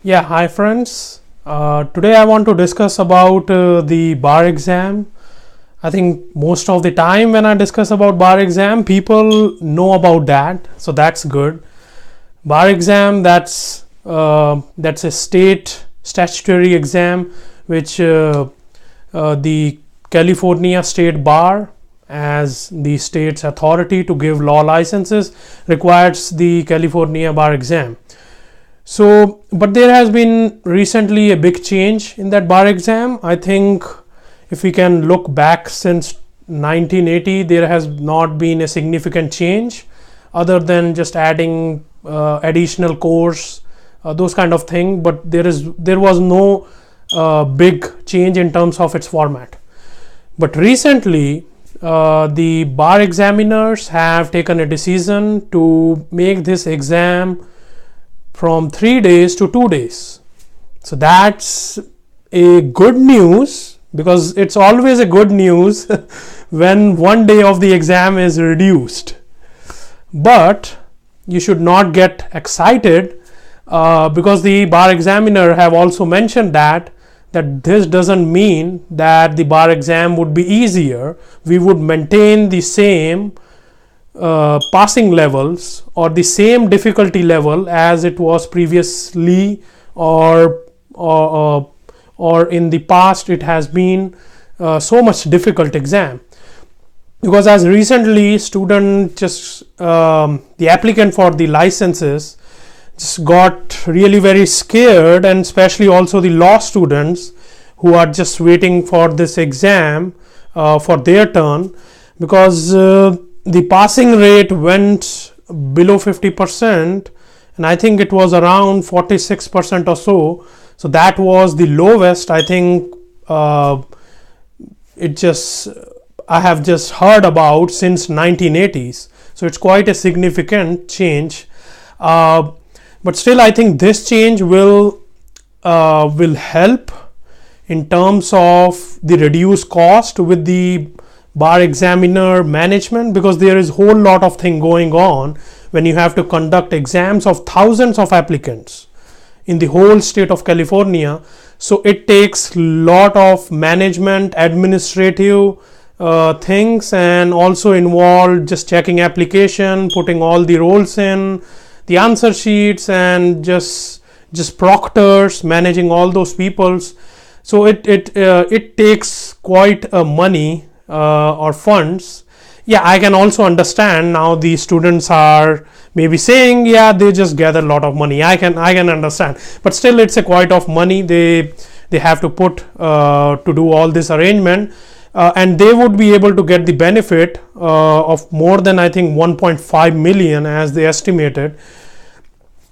Yeah, hi friends. Today I want to discuss about the bar exam. I think most of the time when I discuss about bar exam, people know about that, so that's good. Bar exam, that's a state statutory exam which the California State Bar, as the state's authority to give law licenses, requires the California bar exam. So, but there has been recently a big change in that bar exam. I think if we can look back since 1980, there has not been a significant change other than just adding additional course, those kind of thing. But there was no big change in terms of its format. But recently, the bar examiners have taken a decision to make this exam from 3 days to 2 days. So that's a good news, because it's always a good news when one day of the exam is reduced. But you should not get excited, because the bar examiner have also mentioned that this doesn't mean that the bar exam would be easier. We would maintain the same passing levels or the same difficulty level as it was previously, or in the past it has been so much difficult exam. Because as recently student the applicant for the licenses just got really very scared, and especially also the law students who are just waiting for this exam for their turn, because the passing rate went below 50%, and I think it was around 46% or so. So that was the lowest. I think I have just heard about since 1980s. So it's quite a significant change. But still, I think this change will help in terms of the reduced cost with the bar examiner management, because there is a whole lot of thing going on when you have to conduct exams of thousands of applicants in the whole state of California. So it takes lot of management, administrative things, and also involve just checking application, putting all the roles in, the answer sheets, and just proctors managing all those peoples. So it takes quite a money or funds. Yeah, I can also understand now the students are maybe saying, yeah, they just gather a lot of money. I can understand, but still it's a quite of money they have to put to do all this arrangement, and they would be able to get the benefit of more than, I think, 1.5 million as they estimated.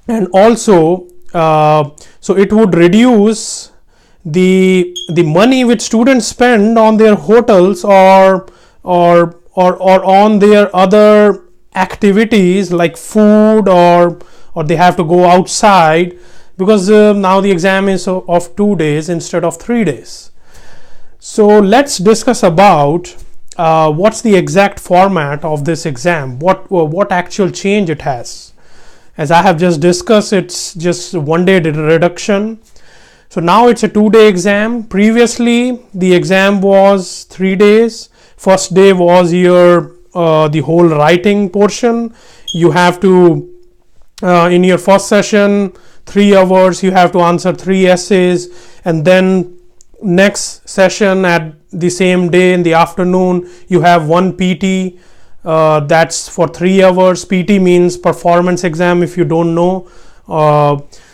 And also so it would reduce the money which students spend on their hotels or on their other activities like food, or they have to go outside, because now the exam is of 2 days instead of 3 days. So let's discuss about what's the exact format of this exam, what actual change it has. As I have just discussed, it's just 1 day reduction. So now it's a 2 day exam. Previously the exam was 3 days. First day was your the whole writing portion. You have to in your first session 3 hours you have to answer 3 essays, and then next session at the same day in the afternoon you have one PT, that's for 3 hours. PT means performance exam, if you don't know.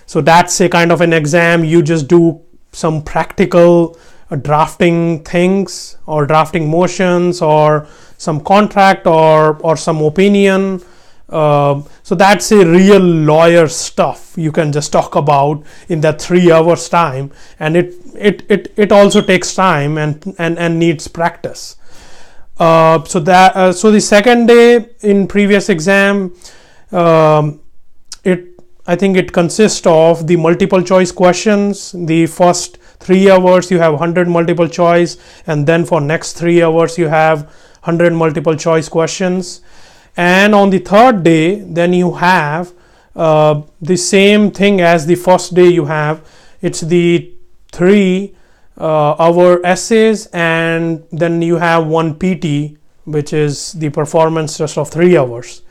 So that's a kind of an exam. You just do some practical drafting things, or drafting motions, or some contract, or some opinion. So that's a real lawyer stuff you can just talk about in that 3 hours time, and it also takes time and needs practice. So the second day in previous exam, I think it consists of the multiple choice questions. The first 3 hours you have 100 multiple choice, and then for next 3 hours you have 100 multiple choice questions. And on the third day then you have the same thing as the first day you have. It's the 3 hour essays, and then you have one PT, which is the performance test of 3 hours.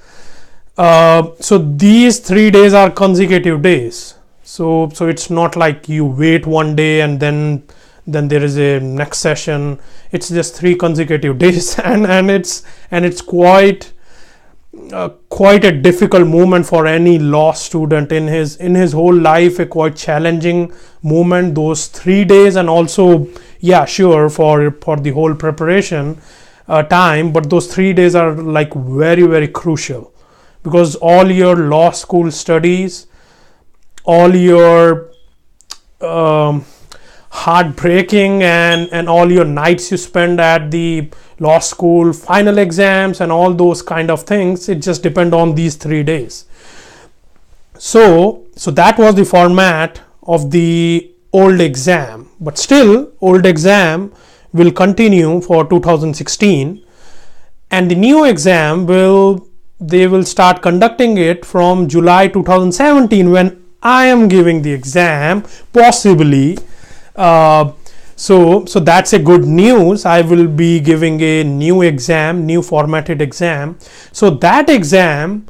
So these 3 days are consecutive days. So it's not like you wait one day and then there is a next session. It's just 3 consecutive days, and it's quite a difficult moment for any law student in his whole life. A quite challenging moment, those 3 days, and also for the whole preparation time. But those 3 days are like very, very crucial, because all your law school studies, all your heartbreaking and all your nights you spend at the law school, final exams and all those kind of things, it just depend on these 3 days. So that was the format of the old exam, but still old exam will continue for 2016, and the new exam they will start conducting it from July 2017, when I am giving the exam, possibly. So that's a good news. I will be giving a new exam, new formatted exam. So that exam,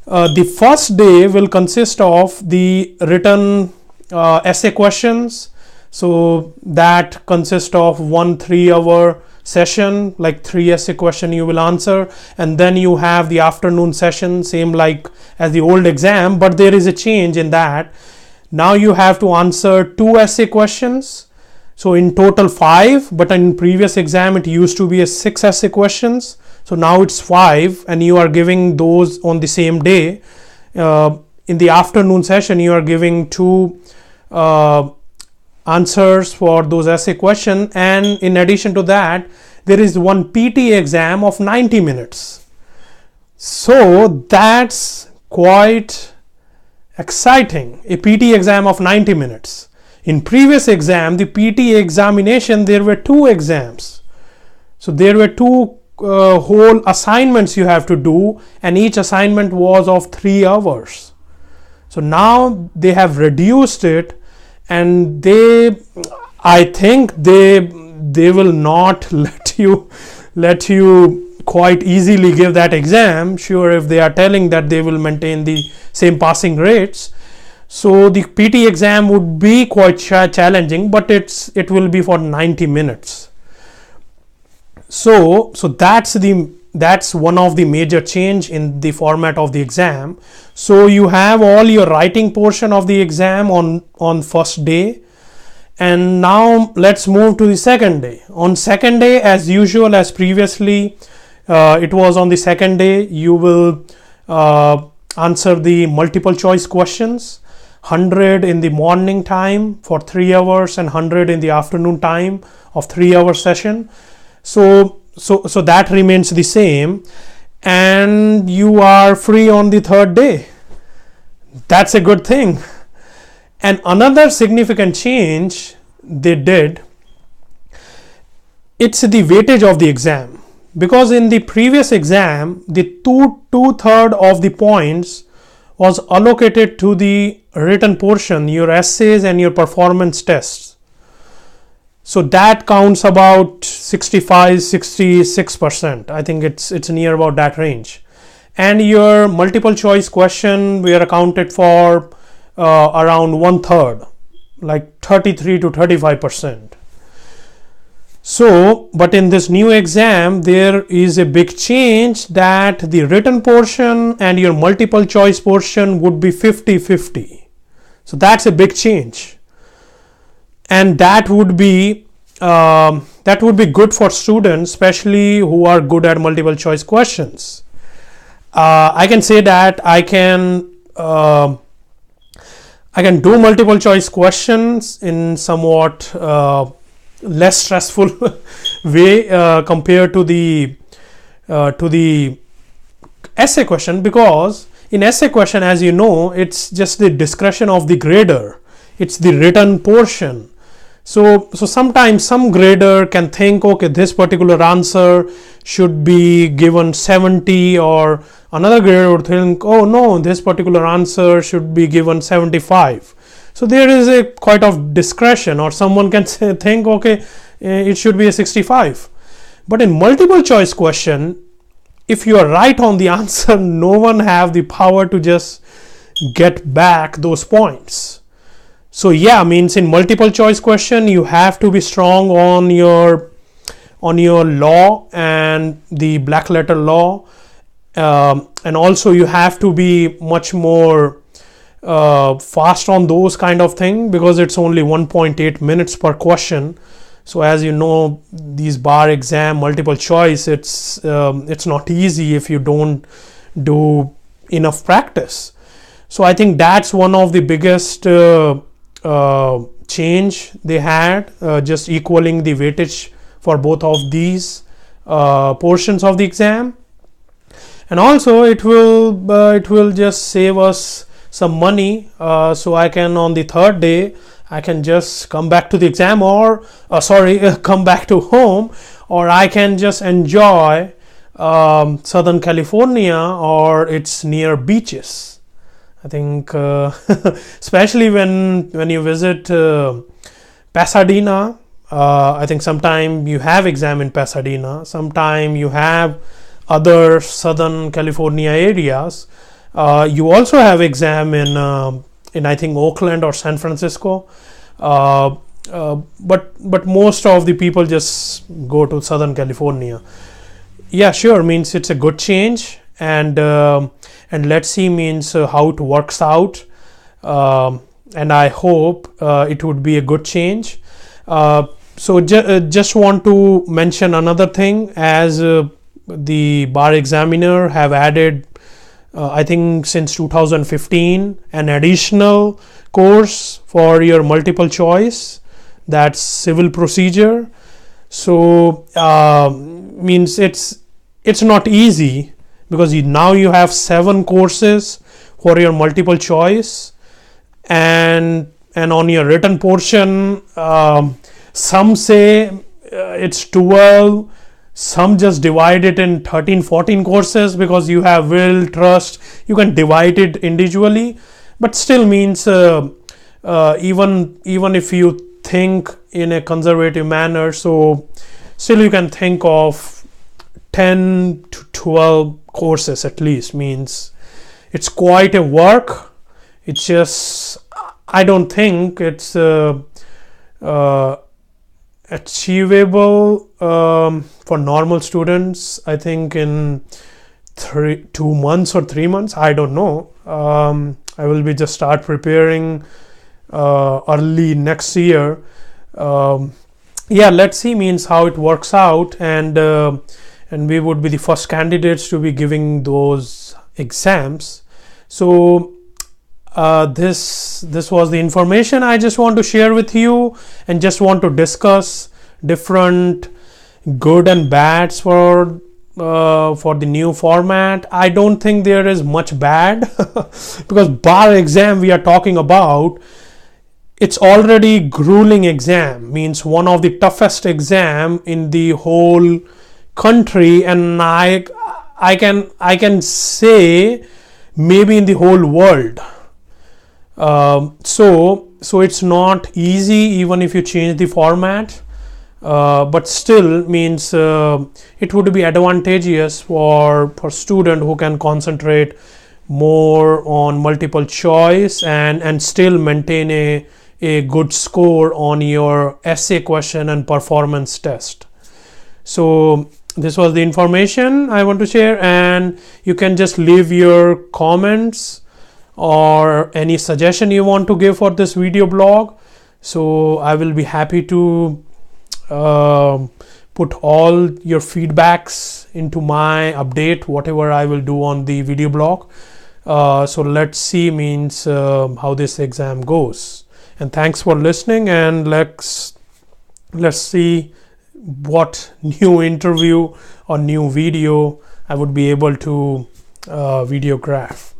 the first day will consist of the written essay questions. So that consists of 1 3-hour session, like 3 essay question you will answer, and then you have the afternoon session, same like as the old exam, but there is a change in that. Now you have to answer 2 essay questions, so in total 5, but in previous exam it used to be a 6 essay questions. So now it's 5, and you are giving those on the same day. In the afternoon session you are giving 2 answers for those essay question, and in addition to that there is one PT exam of 90 minutes. So that's quite exciting, a PT exam of 90 minutes. In previous exam, the PT examination, there were 2 exams. So there were 2 whole assignments you have to do, and each assignment was of 3 hours. So now they have reduced it, and I think they will not let you quite easily give that exam. Sure, if they are telling that they will maintain the same passing rates, so the PT exam would be quite challenging, but it will be for 90 minutes. So that's one of the major change in the format of the exam. So you have all your writing portion of the exam on first day, and now let's move to the second day. On second day, as usual, as previously it was on the second day, you will answer the multiple choice questions, 100 in the morning time for 3 hours and 100 in the afternoon time of 3-hour session. So that remains the same, and you are free on the third day. That's a good thing. And another significant change they did, it's the weightage of the exam, because in the previous exam the two-thirds of the points was allocated to the written portion, your essays and your performance tests. So that counts about 65-66%. I think it's near about that range. And your multiple choice question were accounted for around 1/3, like 33-35%. So, but in this new exam, there is a big change that the written portion and your multiple choice portion would be 50-50. So that's a big change, and that would be good for students, especially who are good at multiple choice questions. I can say that I can do multiple choice questions in somewhat less stressful way compared to the essay question, because in essay question, as you know, it's just the discretion of the grader. It's the written portion. So sometimes some grader can think, okay, this particular answer should be given 70, or another grader would think, oh no, this particular answer should be given 75. So there is a quite of discretion, or someone can think, okay, it should be a 65. But in multiple choice question, if you are right on the answer, no one have the power to just get back those points. So yeah, means in multiple choice question, you have to be strong on your law and the black letter law, and also you have to be much more fast on those kind of thing, because it's only 1.8 minutes per question. So as you know, these bar exam multiple choice, it's not easy if you don't do enough practice. So I think that's one of the biggest change they had, just equaling the weightage for both of these portions of the exam. And also it will just save us some money, so I can, on the third day, I can just come back to the exam, or come back to home, or I can just enjoy Southern California or its near beaches. I think especially when you visit Pasadena, I think sometime you have exam in Pasadena, sometime you have other Southern California areas. You also have exam in I think Oakland or San Francisco, but most of the people just go to Southern California. Yeah, sure, means it's a good change, and let's see means how it works out, and I hope it would be a good change. So just want to mention another thing, as the bar examiner have added, I think since 2015, an additional course for your multiple choice, that's civil procedure. So means it's not easy, because now you have 7 courses for your multiple choice, and on your written portion, some say it's 12, some just divide it in 13-14 courses, because you have will, trust, you can divide it individually, but still means even if you think in a conservative manner, so still you can think of 10 to 12 courses at least. Means it's quite a work. It's just, I don't think it's achievable for normal students. I think in 2 months or 3 months, I don't know. I will be just start preparing early next year. Yeah, let's see means how it works out, and we would be the first candidates to be giving those exams. So this was the information I just want to share with you, and just want to discuss different good and bads for the new format. I don't think there is much bad because bar exam we are talking about, it's already grueling exam, means one of the toughest exam in the whole country, and I can say maybe in the whole world. So it's not easy even if you change the format, but still means it would be advantageous for student who can concentrate more on multiple choice and still maintain a good score on your essay question and performance test. So this was the information I want to share, and you can just leave your comments or any suggestion you want to give for this video blog. So I will be happy to put all your feedbacks into my update, whatever I will do on the video blog. So let's see means how this exam goes. And thanks for listening, and let's see what new interview or new video I would be able to videograph.